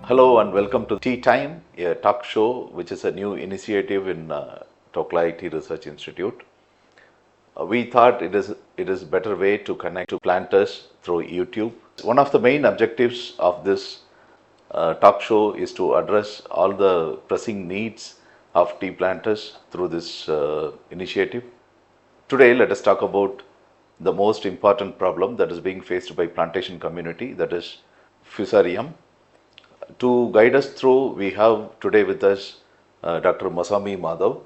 Hello and welcome to Tea Time, a talk show which is a new initiative in Tocklai Tea Research Institute. We thought it is better way to connect to planters through YouTube. One of the main objectives of this talk show is to address all the pressing needs of tea planters through this initiative. Today, let us talk about the most important problem that is being faced by plantation community, that is Fusarium. To guide us through, we have today with us Dr. Masami Madhav,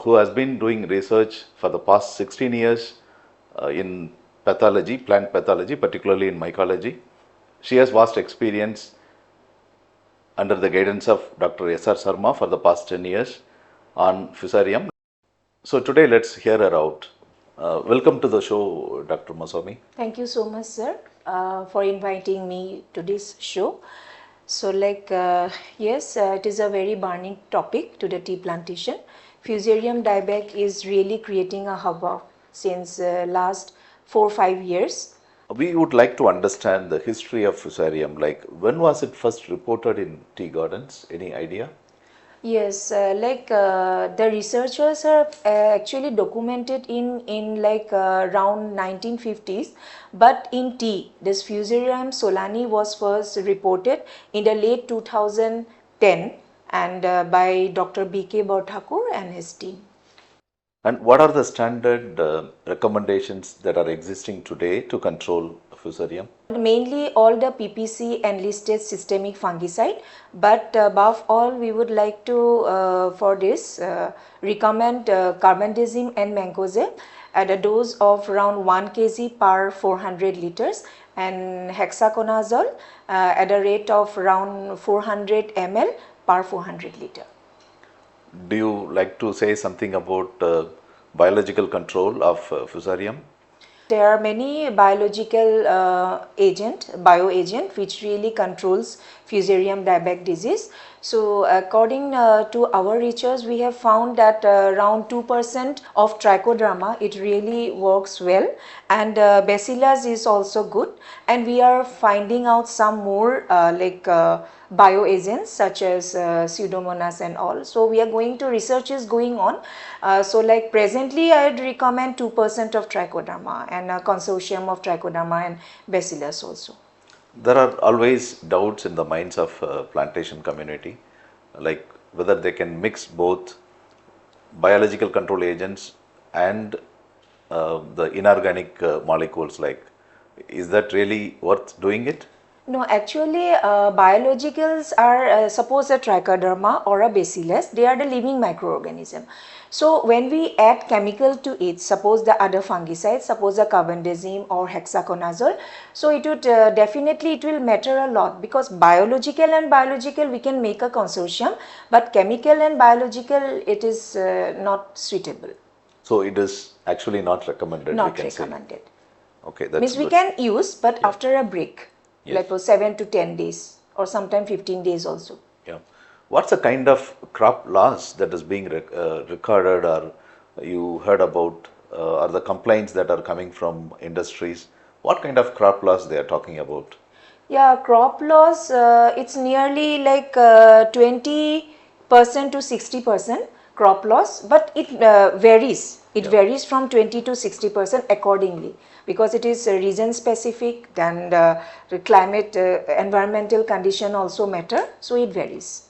who has been doing research for the past 16 years in pathology, plant pathology, particularly in mycology. She has vast experience under the guidance of Dr. S.R. Sarma for the past 10 years on Fusarium. So today, let's hear her out. Welcome to the show, Dr. Masami. Thank you so much, sir, for inviting me to this show. So yes, it is a very burning topic to the tea plantation. Fusarium dieback is really creating a hubbub since last 4-5 years. We would like to understand the history of Fusarium. Like, when was it first reported in tea gardens? Any idea? Yes, the researchers are actually documented in around 1950s, but in tea, this Fusarium solani was first reported in the late 2010 and by Dr. B.K. Borthakur and his team. And what are the standard recommendations that are existing today to control Fusarium? Mainly all the PPC enlisted systemic fungicide, but above all we would like to for this recommend carbendazim and mancozeb at a dose of around 1 kg per 400 liters and hexaconazole at a rate of around 400 ml per 400 liter. Do you like to say something about biological control of Fusarium? There are many biological bioagent which really controls Fusarium dieback disease. So according to our research, we have found that around 2% of trichoderma, it really works well, and bacillus is also good, and we are finding out some more bioagents such as pseudomonas and all. So we are going to, research is going on. So like presently I would recommend 2% of trichoderma and a consortium of trichoderma and bacillus also. There are always doubts in the minds of plantation community, like whether they can mix both biological control agents and the inorganic molecules. Like, is that really worth doing it? No, actually biologicals are suppose a trichoderma or a bacillus, they are the living microorganism. So when we add chemical to it, suppose the other fungicide, suppose a carbendazim or hexaconazole, so it would definitely, it will matter a lot, because biological and biological we can make a consortium, but chemical and biological it is not suitable. So it is actually not recommended. Not recommended. Okay, that's means good. We can use, but Yeah. after a break, Yes. like for 7 to 10 days or sometimes 15 days also. Yeah. What's the kind of crop loss that is being recorded, or you heard about, or the complaints that are coming from industries? What kind of crop loss they are talking about? Yeah, crop loss, it's nearly like 20% to 60% crop loss, but it varies. It varies from 20 to 60% accordingly, because it is region specific, and the climate, environmental condition also matter, so it varies.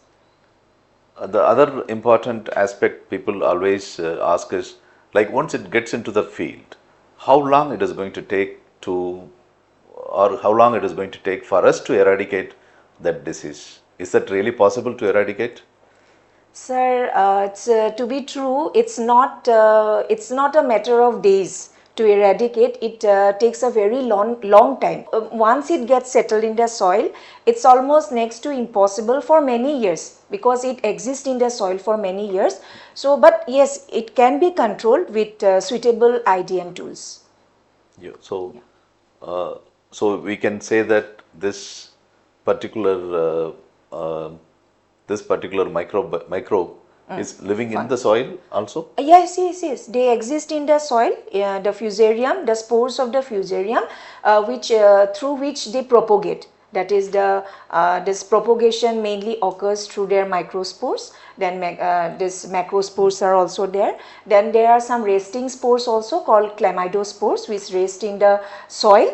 The other important aspect people always ask is, like, once it gets into the field, how long it is going to take to, or how long it is going to take for us to eradicate that disease? Is that really possible to eradicate? Sir, it's to be true, it's not a matter of days to eradicate. It takes a very long time. Once it gets settled in the soil, it's almost next to impossible for many years, because it exists in the soil for many years. So, but yes, it can be controlled with suitable IDM tools. Yeah. So, so we can say that this particular microbe is living in the soil also? Yes. They exist in the soil. The Fusarium, the spores of the Fusarium, through which they propagate. That is the this propagation mainly occurs through their microspores. Then this macrospores are also there. Then there are some resting spores also called chlamydospores, which rest in the soil,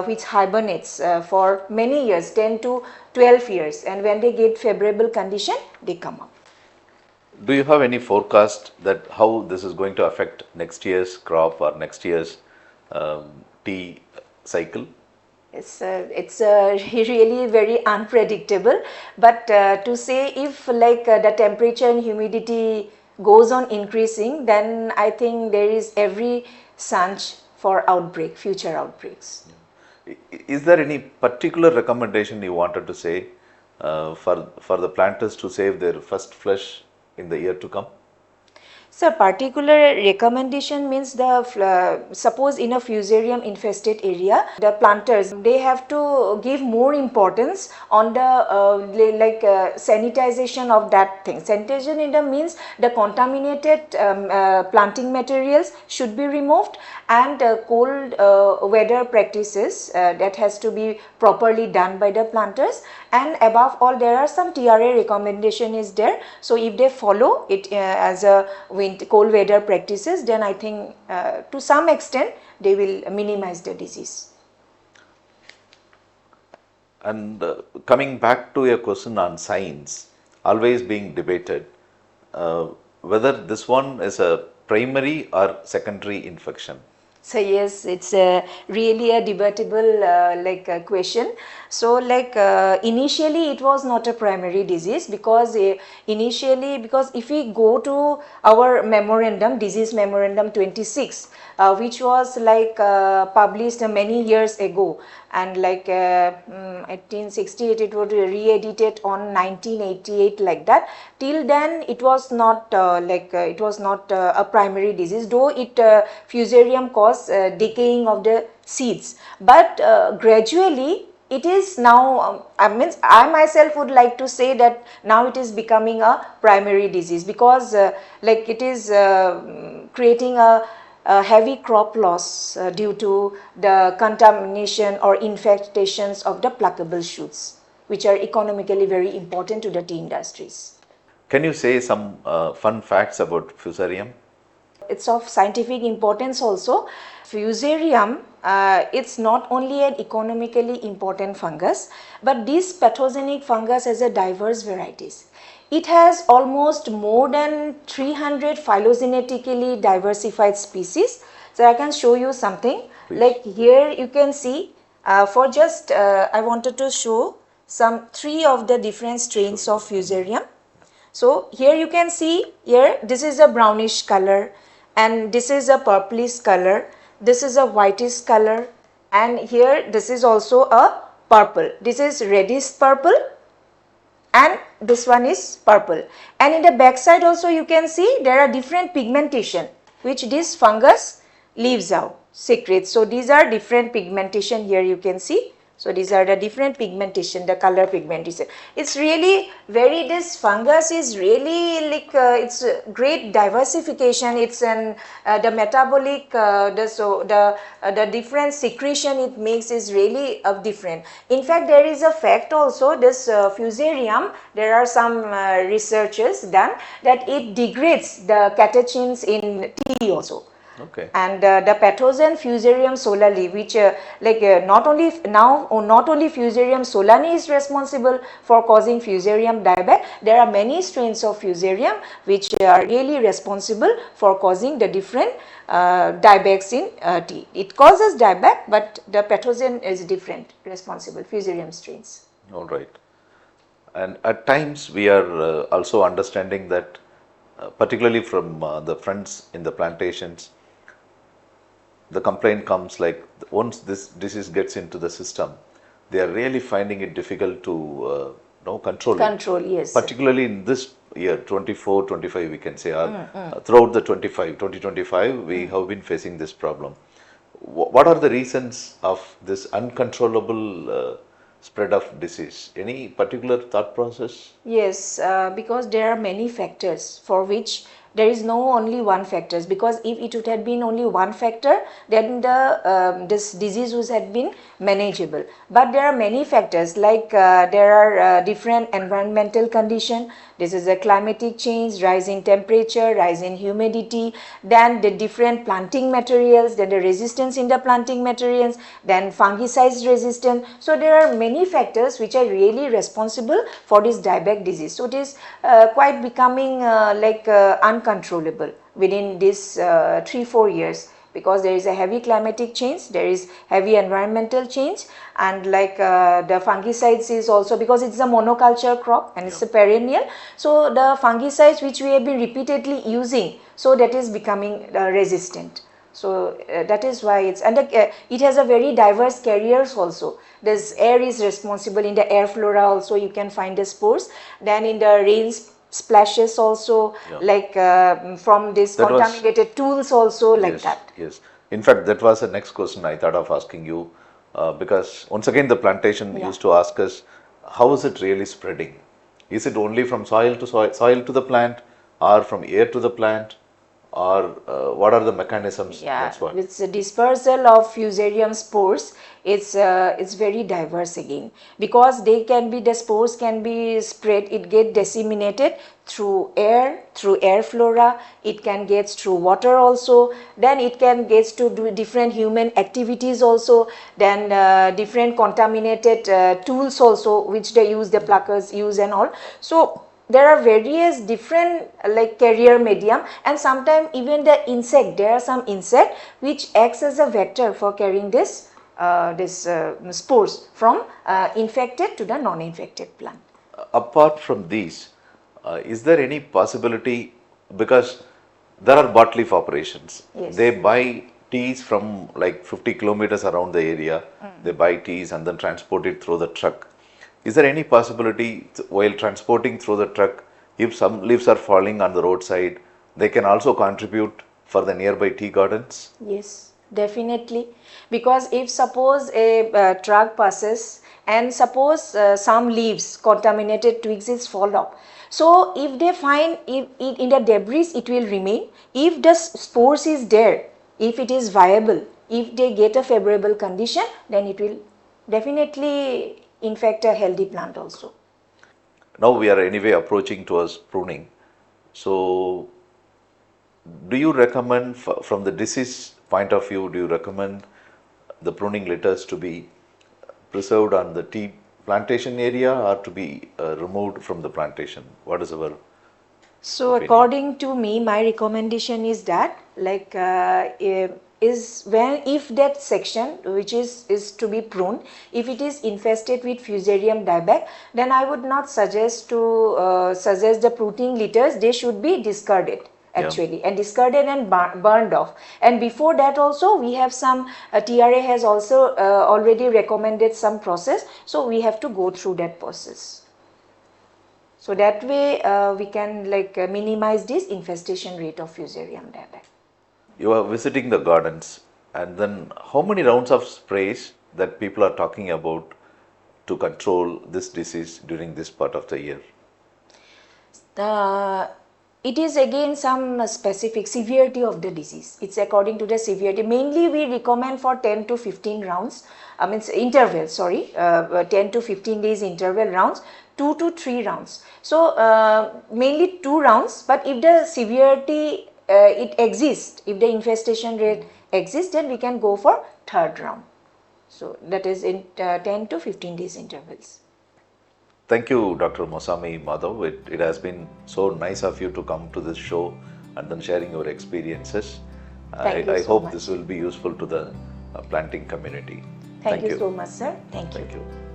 which hibernates for many years, 10 to 12 years, and when they get favorable condition, they come up. Do you have any forecast that how this is going to affect next year's crop or next year's tea cycle? It's really very unpredictable, but to say if like the temperature and humidity goes on increasing, then I think there is every chance for outbreak, future outbreaks. Is there any particular recommendation you wanted to say for the planters to save their first flush in the year to come? So particular recommendation means the suppose in a fusarium infested area, the planters, they have to give more importance on the sanitization of that thing. Sanitization in the means the contaminated planting materials should be removed, and cold weather practices that has to be properly done by the planters. And above all, there are some TRA recommendation is there. So if they follow it as a cold weather practices, then I think to some extent they will minimize the disease. And coming back to your question on signs, always being debated, whether this one is a primary or secondary infection. So yes, it's really a debatable question. So initially it was not a primary disease, because initially, because if we go to our memorandum, disease memorandum 26, which was published many years ago, and 1868 it was re-edited on 1988 like that. Till then it was not a primary disease, though it fusarium cause decaying of the seeds, but gradually it is now I myself would like to say that now it is becoming a primary disease, because it is creating a heavy crop loss due to the contamination or infestations of the pluckable shoots, which are economically very important to the tea industries. Can you say some fun facts about Fusarium? It's of scientific importance also. Fusarium, it's not only an economically important fungus, but this pathogenic fungus has a diverse varieties. It has almost more than 300 phylogenetically diversified species. So I can show you something. Please. Like here you can see, for just I wanted to show some 3 of the different strains of Fusarium. So here you can see, here this is a brownish color, and this is a purplish color, this is a whitish color, and here this is also a purple. This is reddish purple, and this one is purple. And in the back side also you can see there are different pigmentation which this fungus leaves out, secretes. So these are different pigmentation, here you can see. So these are the different pigmentation, the color pigmentation. It's really very, this fungus is really it's a great diversification. It's an the metabolic the different secretion it makes is really different. In fact, there is a fact also, this Fusarium, there are some researches done that it degrades the catechins in tea also. Okay. And the pathogen Fusarium solani, which not only Fusarium solani is responsible for causing Fusarium dieback, there are many strains of Fusarium which are really responsible for causing the different diebacks in tea. It causes dieback, but the pathogen is different, responsible, Fusarium strains. All right. And at times we are also understanding that particularly from the friends in the plantations, the complaint comes like once this disease gets into the system, they are really finding it difficult to control it. Yes. Particularly in this year, 24, 25, we can say, throughout the 2025, we have been facing this problem. What are the reasons of this uncontrollable spread of disease? Any particular thought process? Yes, because there are many factors for which There is no only one factors, because if it would have been only one factor, then this disease would have been manageable. But there are many factors, like there are different environmental condition. This is a climatic change, rise in temperature, rise in humidity, then the different planting materials, then the resistance in the planting materials, then fungicide resistance. So there are many factors which are really responsible for this dieback disease. So it is quite becoming uncontrollable within this 3-4 years, because there is a heavy climatic change, there is heavy environmental change, and the fungicides is also, because it's a monoculture crop and it's a perennial, so the fungicides which we have been repeatedly using, so that is becoming resistant. So that is why it's, and it has a very diverse carriers also. This air is responsible, in the air flora also you can find the spores, then in the rain splashes also, from this That was- contaminated tools also, like Yes, that. yes. In fact, that was the next question I thought of asking you, because once again the plantation used to ask us, how is it really spreading? Is it only from soil to soil to the plant, or from air to the plant, or what are the mechanisms? Yeah, That's what. with the dispersal of Fusarium spores, it's very diverse again, because they can be, the spores can be spread, it get disseminated through air flora, it can get through water also, then it can get to do different human activities also, then different contaminated tools also which they use, the pluckers use and all. So there are various different carrier medium, and sometimes even the insect, there are some insect which acts as a vector for carrying this spores from infected to the non-infected plant. Apart from these, is there any possibility, because there are bot leaf operations, Yes. they buy teas from like 50 kilometers around the area, they buy teas and then transport it through the truck. Is there any possibility while transporting through the truck, if some leaves are falling on the roadside, they can also contribute for the nearby tea gardens? Yes, definitely, because if suppose a truck passes and suppose some leaves, contaminated twigs is fall off, so if they find, if in the debris it will remain, if the spores is there, if it is viable, if they get a favorable condition, then it will definitely infect a healthy plant also. Now we are anyway approaching towards pruning. So do you recommend, from the disease point of view, do you recommend the pruning litters to be preserved on the tea plantation area or to be removed from the plantation? What is our So opinion? according to me, my recommendation is that if that section which is to be pruned, if it is infested with Fusarium dieback, then I would not suggest to suggest the pruning litters. They should be discarded actually, and discarded and burned off. And before that also we have some TRA has also already recommended some process, so we have to go through that process. So that way we can minimize this infestation rate of Fusarium dieback. You are visiting the gardens, and then how many rounds of sprays that people are talking about to control this disease during this part of the year? It is again some specific severity of the disease. It's according to the severity. Mainly we recommend for 10 to 15 rounds, interval, 10 to 15 days interval rounds, 2 to 3 rounds. So mainly 2 rounds, but if the severity it exists, if the infestation rate exists, then we can go for 3rd round. So that is in 10 to 15 days intervals. Thank you, Dr. Mosami Madhav. It has been so nice of you to come to this show and then sharing your experiences. Thank you I so hope much. this will be useful to the planting community. Thank you so much, sir. Thank you. Thank you.